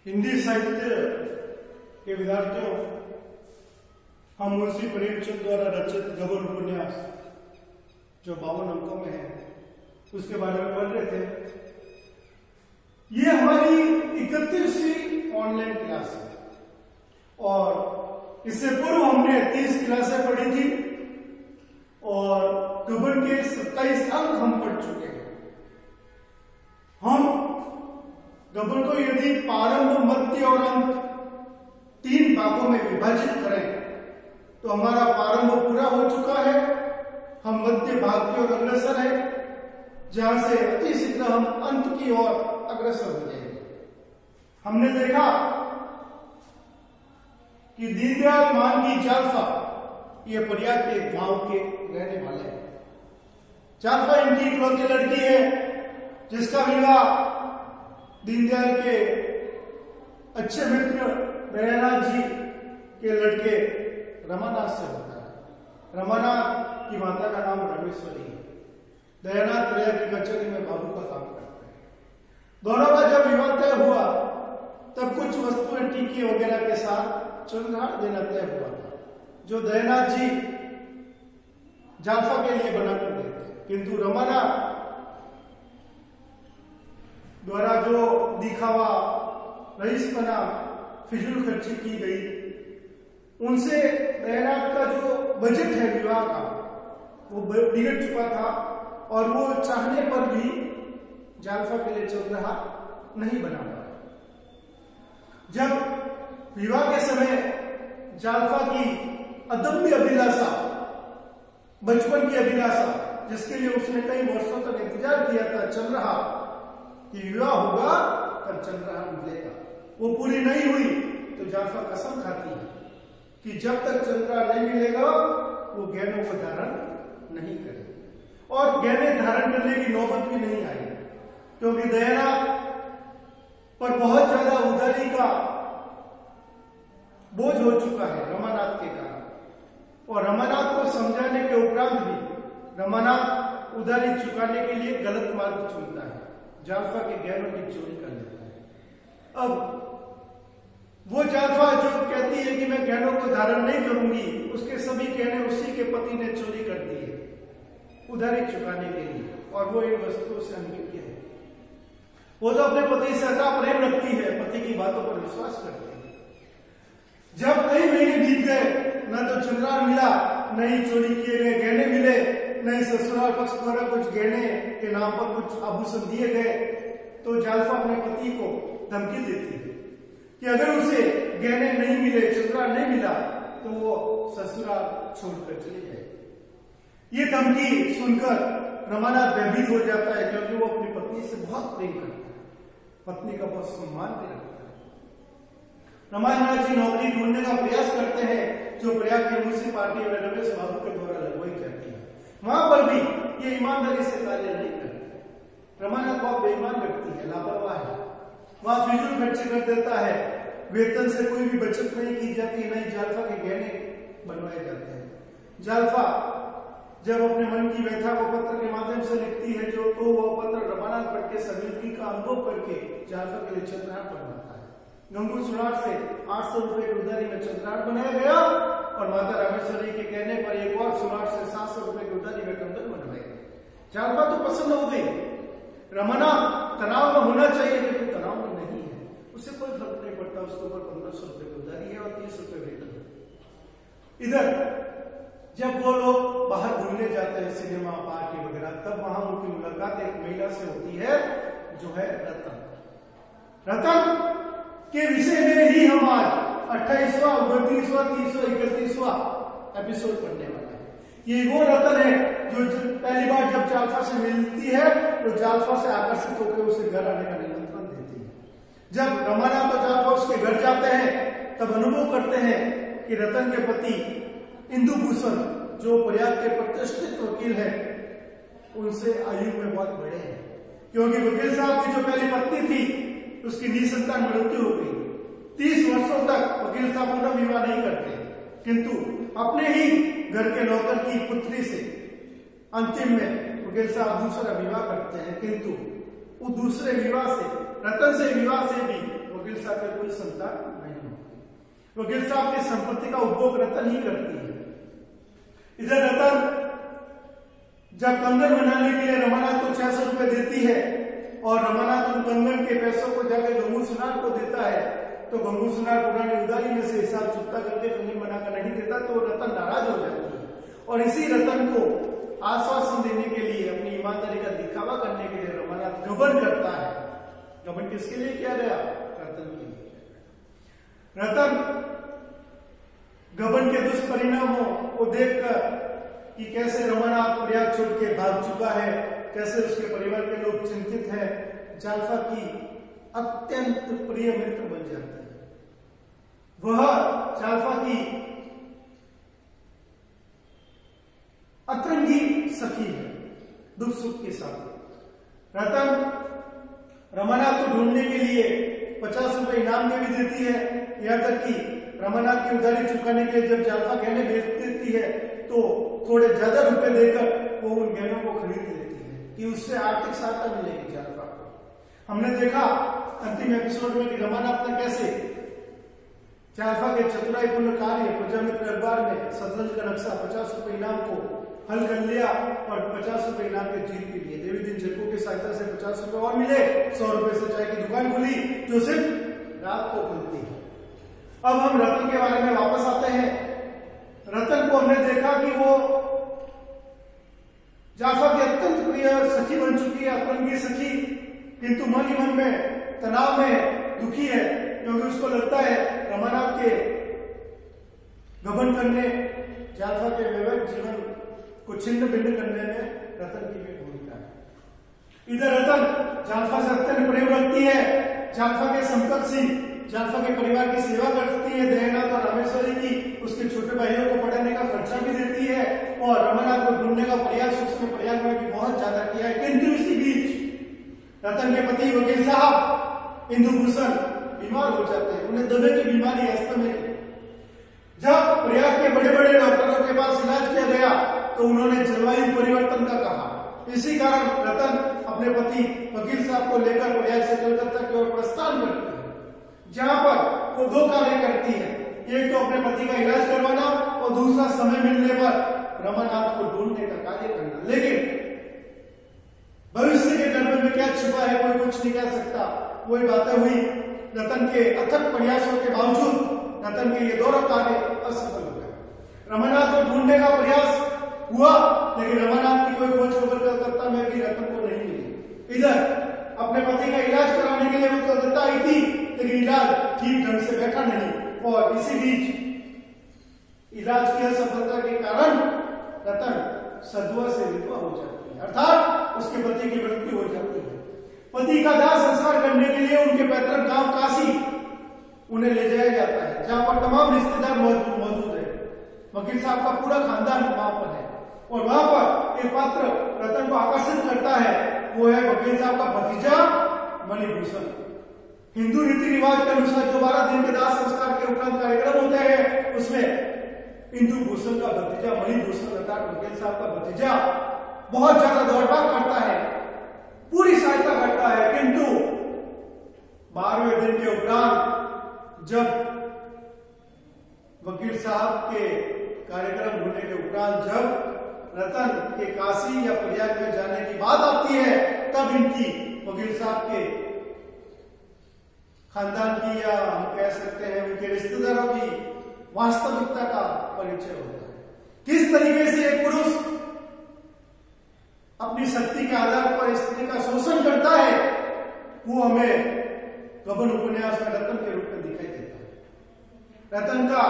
हिंदी साहित्य के विद्यार्थियों, हम मुंशी प्रेमचंद द्वारा रचित गबन उपन्यास जो 52 अंकों में है उसके बारे में पढ़ रहे थे। ये हमारी 31वीं ऑनलाइन क्लास है और इससे पूर्व हमने 30 क्लासें पढ़ी थी और गबन के 27 अंक हम पढ़ चुके हैं। हम गबन को यदि प्रारंभ, मध्य और अंत 3 भागों में विभाजित करें तो हमारा प्रारंभ पूरा हो चुका है। हम मध्य भाग की ओर अग्रसर है, जहां से अति शीघ्र हम अंत की ओर अग्रसर हो जाएंगे। हमने देखा कि दीनदयाल मानवी जाल्फा ये प्रयाग के गांव के रहने वाले हैं। जाल्फा इनकी इकलौती लड़की है जिसका विवाह दीनदयाल के अच्छे मित्र दयानाथ जी के लड़के रमानाथ से होता है। रमानाथ की माता का नाम रामेश्वरी है। दयानाथ प्रयाग की कचहरी में बाबू का काम करते हैं। दोनों का जब विवाह तय हुआ तब कुछ वस्तुएं टीके वगैरह के साथ चंद्रहार देना तय हुआ था, जो दयानाथ जी जाल्फा के लिए बनाकर देते, किंतु रमानाथ द्वारा जो दिखावा, रईसपना, फिजूल खर्ची की गई, उनसे दयानाथ का जो बजट है विवाह का वो बिगड़ चुका था और वो चाहने पर भी जाल्फा के लिए चंद्रहार नहीं बना पाया। जब विवाह के समय जाल्फा की अदम्य अभिलाषा, बचपन की अभिलाषा, जिसके लिए उसने कई वर्षों तक इंतजार किया था, चंद्रहार कि विवाह होगा तब चंद्रहार मिलेगा, वो पूरी नहीं हुई तो जाल्फा कसम खाती है कि जब तक चंद्रहार नहीं मिलेगा वो गहनों को धारण नहीं करेगी। और गहने धारण करने की नौबत भी नहीं आई, क्योंकि दयानाथ पर बहुत ज्यादा उधारी का बोझ हो चुका है रमानाथ के कारण। और रमानाथ को समझाने के उपरांत भी रमानाथ उधारी चुकाने के लिए गलत मार्ग चुनता है, जाल्फा के गहनों की चोरी कर लेता है। अब वो जाल्फा जो कहती है कि मैं गहनों को धारण नहीं करूंगी, उसके सभी गहने उसी के पति ने चोरी कर दिए उधारी चुकाने के लिए, और वो इन वस्तुओं से अनभिज्ञ है। वो तो अपने पति से अथाह प्रेम रखती है, पति की बातों पर विश्वास करती है। जब कई महीने बीत गए, न तो चंद्रहार मिला, न ही चोरी किए गए गहने मिले, न ही ससुराल पक्ष द्वारा कुछ गहने के नाम पर कुछ आभूषण दिए गए, तो जाल्फा अपने पति को धमकी देती है कि अगर उसे गहने नहीं मिले, चंद्रहार नहीं मिला, तो वो ससुराल छोड़कर चली जाएगी। ये धमकी सुनकर रमानाथ भयभीत हो जाता है, क्योंकि वो अपनी पत्नी से बहुत प्रेम करता है, पत्नी का बहुत सम्मान भी रखता है। रमानाथ जी नौकरी ढूंढने का प्रयास करते हैं, जो प्रयाग के म्युनिसिपालिटी में रमेश बाबू के द्वारा लगवाई जाती है। वहां पर भी ये ईमानदारी से कार्य नहीं करते। रमानाथ बहुत बेईमान व्यक्ति है, लापरवाह है। वहां फिजूल खर्ची कर देता है, वेतन से कोई भी बचत नहीं की जाती, नहीं जाल्फा के गहने बनवाए जाते हैं। जाल्फा जब अपने मन की व्यथा को पत्र के माध्यम से लिखती है, जो तो वो पत्र रमानाथ पढ़ के संवेदनी का अनुभव करके जाल्फा के लिए चंद्रहार बनवाता है। गंगू सुनार से 800 रुपए की उधारी में चंद्रहार बनाया गया और माता रामेश्वरी के कहने पर एक और सुनार से 700 रुपए की उधारी में कंदन बनवाए गए। जाल्फा तो पसंद हो गई। रमानाथ तनाव में होना चाहिए, लेकिन तनाव में नहीं है, उससे कोई फर्क नहीं पड़ता। उसके ऊपर 1500 रुपए की उधारी है और 30 रुपए वेतन है। इधर जब वो लोग बाहर घूमने जाते हैं, सिनेमा, पार्टी वगैरह, तब वहां उनकी मुलाकात एक महिला से होती है जो है रतन। रतन के विषय में ही हम आज 28वां, 29वां, 30वां, 31वां एपिसोड पढ़ने वाले हैं। ये वो रतन है जो पहली बार जब जाल्फा से मिलती है तो जाल्फा से आकर्षित होकर उसे घर आने का निमंत्रण देती है। जब रमानाथ और जाल्फा उसके घर जाते हैं तब अनुभव करते हैं कि रतन के पति इंदुभूषण, जो प्रयाग के प्रतिष्ठित वकील है, उनसे आयु में बहुत बड़े हैं, क्योंकि वकील साहब की जो पहली पत्नी थी उसकी निसंतान मृत्यु हो गई। 30 वर्षों तक वकील साहब पुनः विवाह नहीं करते, किंतु अपने ही घर के नौकर की पुत्री से अंतिम में वकील साहब दूसरा विवाह करते हैं। किंतु वो दूसरे विवाह से, रतन से विवाह से भी वकील साहब के कोई संतान नहीं होती। वकील साहब की संपत्ति का उपभोग रतन ही करती है। इधर रतन जब कंगन बनाने के लिए रमानाथ को 600 रुपए देती है और रमानाथ उन कंगन के पैसों को जाकर गंगू सुनार को देता है, तो गंगू सुनार पुरानी उधारी में से हिसाब चुकता करके कंगन बनाकर नहीं देता, तो रतन नाराज हो जाती है। और इसी रतन को आश्वासन देने के लिए, अपनी ईमानदारी का दिखावा करने के लिए रमानाथ गबन करता है। गबन किसके लिए किया गया? रतन के लिए। रतन गबन के दुष्परिणामों को देखकर कि कैसे रमानाथ प्रयाग छोड़ के भाग चुका है, कैसे उसके परिवार के लोग चिंतित हैं, जाल्फा की अत्यंत प्रिय मित्र बन जाती है। वह जाल्फा की अतरंगी सखी है, दुख सुख के साथ। रतन रमानाथ को ढूंढने के लिए 50 रुपए इनाम में भी देती है, यहां तक कि रमानाथ की उधारी चुकाने के लिए जब जाल्फा गहने बेच देती है तो थोड़े ज्यादा रुपए देकर वो उन गहनों को खरीद लेती है कि उससे आर्थिक सहायता मिलेगी जाल्फा को। हमने देखा अंतिम एपिसोड में कि रमानाथ ने कैसे जाल्फा के चतुराईपूर्ण कार्य प्रजामित्र अखबार में शतरंज का नक्शा 50 रुपए इनाम को हल कर लिया और 50 रुपए इनाम के जीत के लिए देवी दिन जग्गू की सहायता से 50 रुपए और मिले। 100 रुपए से चाय की दुकान खुली जो सिर्फ रात को खुलती है। अब हम रतन के बारे में वापस आते हैं। रतन को हमने देखा कि वो जाल्फा की अत्यंत प्रिय सखी बन चुकी है, अपनी सखी, किंतु मन ही मन में तनाव में दुखी है, क्योंकि उसको लगता है रमानाथ के गबन करने, जाल्फा के वैवाहिक जीवन को छिन्न भिन्न करने में रतन की भी भूमिका है। इधर रतन जाल्फा से अत्यंत प्रेम रखती है, जाल्फा के समकक्षी, जाल्फा के परिवार की सेवा करती है, दयानाथ और रामेश्वरी की, उसके छोटे भाइयों को पढ़ाने का खर्चा भी देती है और रमानाथ को ढूंढने का प्रयास उसने प्रयाग में भी बहुत ज्यादा किया है। किंतु इसी बीच रतन के पति वकील साहब इंदुभूषण बीमार हो जाते हैं, उन्हें दमे की बीमारी अस्थमा की। जब प्रयाग के बड़े बड़े डॉक्टरों के पास इलाज किया गया तो उन्होंने जलवायु परिवर्तन का कहा। इसी कारण रतन अपने पति वकील साहब को लेकर प्रयाग से कलकत्ता की ओर प्रस्थान करती है, जहां पर वो 2 कार्य करती है, एक तो अपने पति का इलाज करवाना और दूसरा समय मिलने पर रमानाथ को ढूंढने का कार्य करना। लेकिन भविष्य के गर्भ में क्या छुपा है कोई कुछ नहीं कह सकता। वही बातें हुई, रतन के अथक प्रयासों के बावजूद रतन के ये दोनों कार्य असफल हो गए। रमानाथ को ढूंढने का प्रयास हुआ, लेकिन रमानाथ की कोई खोज खबर कलकत्ता में भी रतन को नहीं मिली। इधर अपने पति का इलाज कराने के लिए वो कलकत्ता आई थी, लेकिन इलाज ठीक ढंग से बैठा नहीं और इसी बीच इलाज की असफलता के कारण रतन सधुआ से विधवा हो जाती है, अर्थात उसके पति की मृत्यु हो जाती है। पति का दाह संस्कार करने के लिए उनके पैतृक गांव काशी उन्हें ले जाया जाता है, जहां पर तमाम रिश्तेदार मौजूद है। वकील साहब का पूरा खानदान वहां पर है और वहां पर एक पात्र रतन को आकर्षित करता है, वो है वकील साहब का भतीजा मणिभूषण। हिंदू रीति रिवाज के अनुसार जो 12 दिन के दाह संस्कार के उपरांत कार्यक्रम होते हैं, उसमें इंदुभूषण का भतीजा मणिभूषण अर्थात वकील साहब का भतीजा बहुत ज्यादा दौड़भाग करता है, पूरी सहायता करता है। किंतु 12वें दिन के उपरांत जब वकील साहब के कार्यक्रम होने के उपरांत जब रतन के काशी या प्रयाग में जाने की बात आती है, तब इनकी वकील साहब के खानदान की या हम कह सकते हैं उनके रिश्तेदारों की वास्तविकता का परिचय होता है। किस तरीके से एक पुरुष अपनी शक्ति के आधार पर स्त्री का शोषण करता है, वो हमें गबन उपन्यास में रतन के रूप में दिखाई देता है। रतन का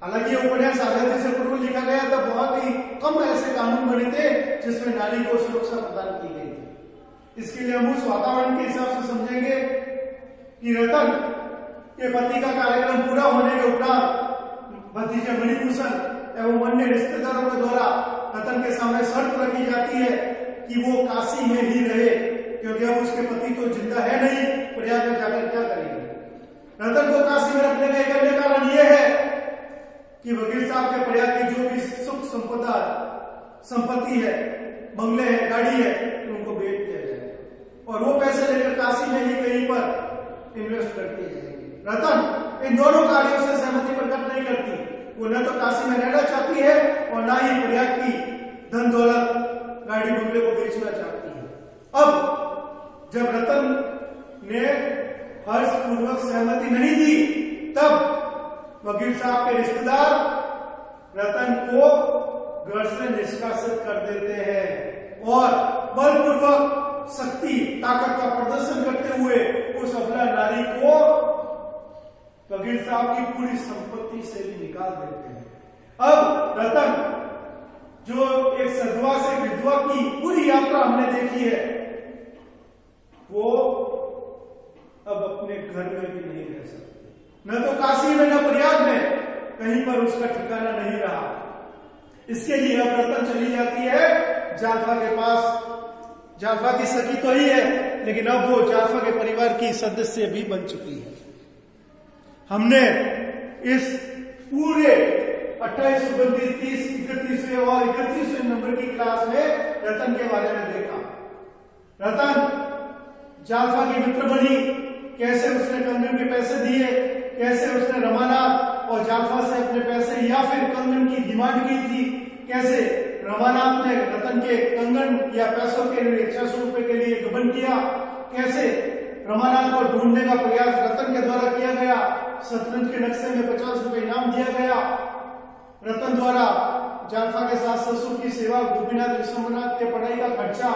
हालांकि ये उपन्यास आजादी से पूर्व लिखा गया था, बहुत ही कम ऐसे कानून बने थे जिसमें नारी को सुरक्षा प्रदान की गई थी। इसके लिए हम उस वातावरण के हिसाब से समझेंगे कि रतन के पति का कार्यक्रम पूरा होने के उपरांत भतीजे मणिभूषण एवं अन्य रिश्तेदारों के द्वारा रतन के सामने शर्त रखी जाती है कि वो काशी में ही रहे, क्योंकि अब उसके पति तो जिंदा है नहीं, प्रयाग में जाकर क्या करेंगे। रतन को काशी में रखने का एक अन्य कारण यह है कि वकील साहब के प्रयाग की जो भी सुख संपदा संपत्ति है, बंगले है, गाड़ी है, उनको बेच दिया जाए और वो पैसे लेकर काशी में ही कहीं पर इन्वेस्ट करती जाएगी। रतन इन दोनों कार्यों से सहमति प्रकट नहीं करती। वो न तो काशी में रहना चाहती है और न ही प्रयाग की धन दौलत गाड़ी बंगले को बेचना चाहती है। अब जब रतन ने हर्षपूर्वक सहमति नहीं दी, तब वकील साहब के रिश्तेदार रतन को घर से निष्कासित कर देते हैं और बलपूर्वक शक्ति ताकत का प्रदर्शन करते हुए उस अबला नारी को वकील साहब की पूरी संपत्ति से भी निकाल देते हैं। अब रतन जो एक सधवा से विधवा की पूरी यात्रा हमने देखी है, वो अब अपने घर में भी नहीं रह सकती। न तो काशी में न प्रयाग में, कहीं पर उसका ठिकाना नहीं रहा। इसके लिए अब रतन चली जाती है जाफा के पास। जाफा की सखी तो ही है, लेकिन अब वो जाफा के परिवार की सदस्य भी बन चुकी है। हमने इस पूरे 28, 29, 30, 31वें और 31वें नंबर की क्लास में रतन के बारे में देखा। रतन जाफा की मित्र बनी, कैसे उसने कंगन के पैसे दिए, कैसे उसने रमानाथ और जाफा से अपने पैसे या फिर कंगन की डिमांड की थी, कैसे रमानाथ ने रतन के कंगन या पैसों के लिए 600 रुपए के लिए गबन किया, कैसे रमानाथ को ढूंढने का प्रयास रतन के द्वारा किया गया, शतरंज के नक्शे में 50 रुपए इनाम दिया गया, रतन द्वारा जाफा के सास ससुर की सेवा, गोपीनाथ विश्वनाथ के पढ़ाई का खर्चा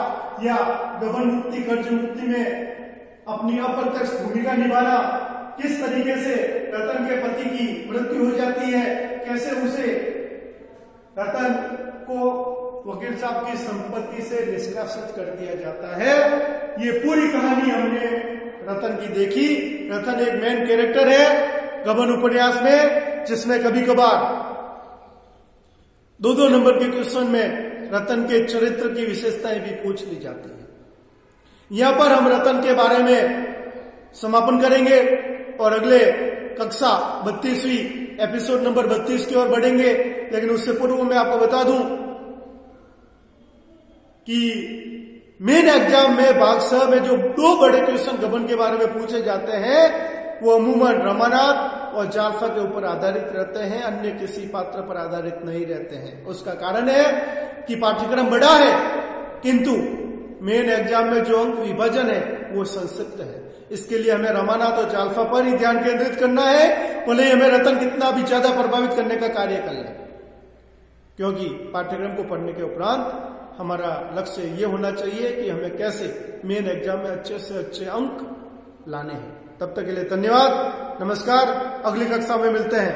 या गबन मुक्ति कर्ज मुक्ति में अपनी अप्रत्यक्ष भूमिका निभाना, किस तरीके से रतन के पति की मृत्यु हो जाती है, कैसे उसे रतन को वकील साहब की संपत्ति से निष्कासित कर दिया जाता है। ये पूरी कहानी हमने रतन की देखी। रतन एक मेन कैरेक्टर है गबन उपन्यास में, जिसमें कभी कभार 2-2 नंबर के क्वेश्चन में रतन के चरित्र की विशेषताएं भी पूछ ली जाती है। यहां पर हम रतन के बारे में समापन करेंगे और अगले कक्षा 32वीं एपिसोड नंबर 32 की ओर बढ़ेंगे। लेकिन उससे पूर्व मैं आपको बता दूं कि मेन एग्जाम में भाग स में जो 2 बड़े क्वेश्चन गबन के बारे में पूछे जाते हैं, वो अमूमन रमानाथ और जाफा के ऊपर आधारित रहते हैं, अन्य किसी पात्र पर आधारित नहीं रहते हैं। उसका कारण है कि पाठ्यक्रम बड़ा है, किंतु मेन एग्जाम में जो अंक विभाजन है वो संक्षिप्त है। इसके लिए हमें रमानाथ और जाफा पर ही ध्यान केंद्रित करना है, भले ही हमें रतन कितना भी ज्यादा प्रभावित करने का कार्य कर ले, क्योंकि पाठ्यक्रम को पढ़ने के उपरांत हमारा लक्ष्य ये होना चाहिए कि हमें कैसे मेन एग्जाम में अच्छे से अच्छे अंक लाने हैं। तब तक के लिए धन्यवाद, नमस्कार, अगली कक्षा में मिलते हैं।